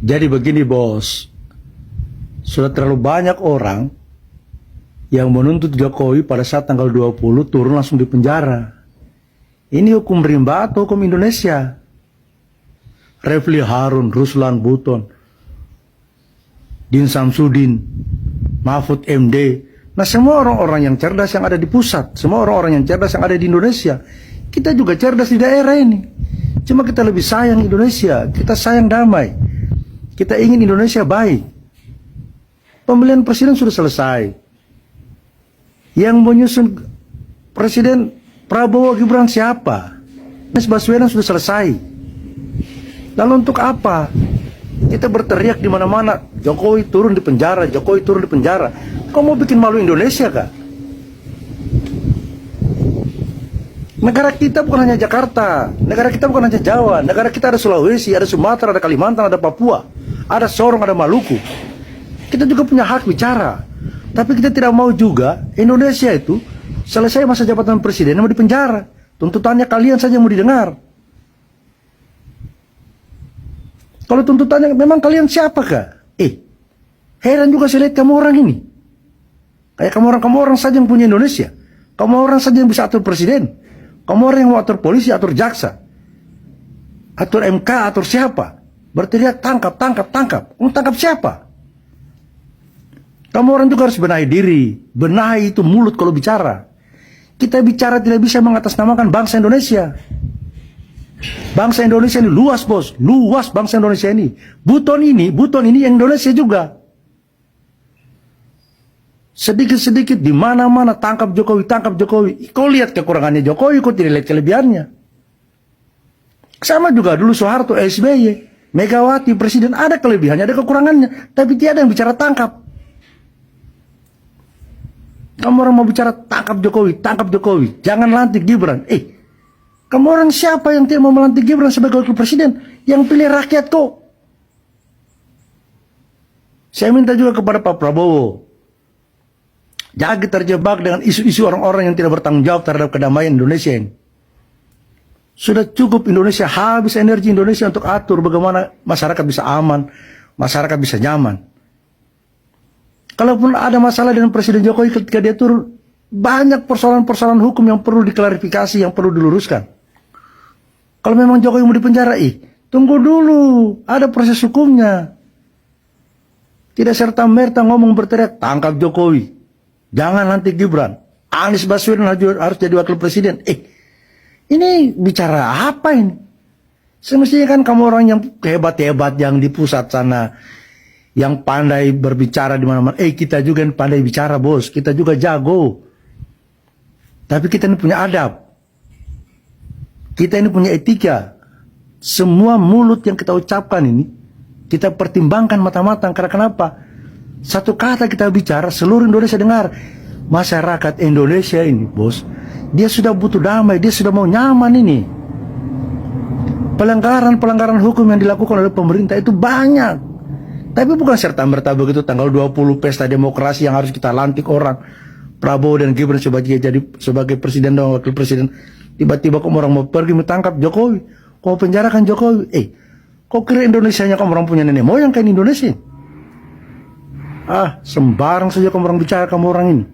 Jadi begini bos, sudah terlalu banyak orang yang menuntut Jokowi pada saat tanggal 20 turun langsung di penjara. Ini hukum rimba atau hukum Indonesia? Refli Harun, Ruslan Buton, Din Samsudin, Mahfud MD. Nah, semua orang-orang yang cerdas yang ada di pusat, semua orang-orang yang cerdas yang ada di Indonesia. Kita juga cerdas di daerah ini. Cuma kita lebih sayang Indonesia, kita sayang damai. Kita ingin Indonesia baik. Pemilihan presiden sudah selesai. Yang menyusun presiden Prabowo Gibran siapa? Anies Baswedan sudah selesai. Lalu untuk apa? Kita berteriak di mana-mana, Jokowi turun di penjara, Jokowi turun di penjara. Kau mau bikin malu Indonesia kah? Negara kita bukan hanya Jakarta, negara kita bukan hanya Jawa, negara kita ada Sulawesi, ada Sumatera, ada Kalimantan, ada Papua, ada Sorong, ada Maluku. Kita juga punya hak bicara. Tapi kita tidak mau juga Indonesia itu selesai masa jabatan presiden mau dipenjara. Tuntutannya kalian saja yang mau didengar. Kalau tuntutannya memang kalian siapakah? Heran juga saya lihat kamu orang ini. Kayak kamu orang saja yang punya Indonesia. Kamu orang saja yang bisa atur presiden. Kamu orang yang mau atur polisi, atur jaksa, atur MK, atur siapa? Berteriak tangkap, tangkap, tangkap. Tangkap siapa? Kamu orang juga harus benahi diri. Benahi itu mulut kalau bicara. Kita bicara tidak bisa mengatasnamakan bangsa Indonesia. Bangsa Indonesia ini luas bos. Luas bangsa Indonesia ini. Buton ini yang Indonesia juga. Sedikit-sedikit di mana-mana tangkap Jokowi, tangkap Jokowi. Kau lihat kekurangannya Jokowi, kau tidak lihat kelebihannya. Sama juga dulu Soeharto, SBY, Megawati, Presiden, ada kelebihannya, ada kekurangannya. Tapi tiada yang bicara tangkap. Kamu orang mau bicara tangkap Jokowi, tangkap Jokowi. Jangan lantik Gibran. Kamu orang siapa yang tidak mau melantik Gibran sebagai wakil presiden? Yang pilih rakyat kok. Saya minta juga kepada Pak Prabowo. Jangan terjebak dengan isu-isu orang-orang yang tidak bertanggung jawab terhadap kedamaian Indonesia ini. Sudah cukup Indonesia, habis energi Indonesia untuk atur bagaimana masyarakat bisa aman, masyarakat bisa nyaman. Kalaupun ada masalah dengan Presiden Jokowi ketika dia turun, banyak persoalan-persoalan hukum yang perlu diklarifikasi, yang perlu diluruskan. Kalau memang Jokowi mau dipenjara, tunggu dulu, ada proses hukumnya. Tidak serta-merta ngomong berteriak, tangkap Jokowi. Jangan nanti Gibran. Anies Baswedan harus jadi wakil presiden. Ini bicara apa ini? Semestinya kan kamu orang yang hebat-hebat yang di pusat sana, yang pandai berbicara di mana-mana. Kita juga yang pandai bicara bos. Kita juga jago. Tapi kita ini punya adab. Kita ini punya etika. Semua mulut yang kita ucapkan ini, kita pertimbangkan mata-mata. Karena kenapa? Satu kata kita bicara, seluruh Indonesia dengar. Masyarakat Indonesia ini, bos, dia sudah butuh damai, dia sudah mau nyaman ini. Pelanggaran-pelanggaran hukum yang dilakukan oleh pemerintah itu banyak. Tapi bukan serta-merta begitu tanggal 20 pesta demokrasi yang harus kita lantik orang. Prabowo dan Gibran sebagai presiden dan wakil presiden. Tiba-tiba kamu orang mau pergi menangkap Jokowi. Kau penjarakan Jokowi. Kau kira Indonesianya kamu orang punya nenek moyang kayak Indonesia? Sembarang saja kamu orang bicara kamu orang ini.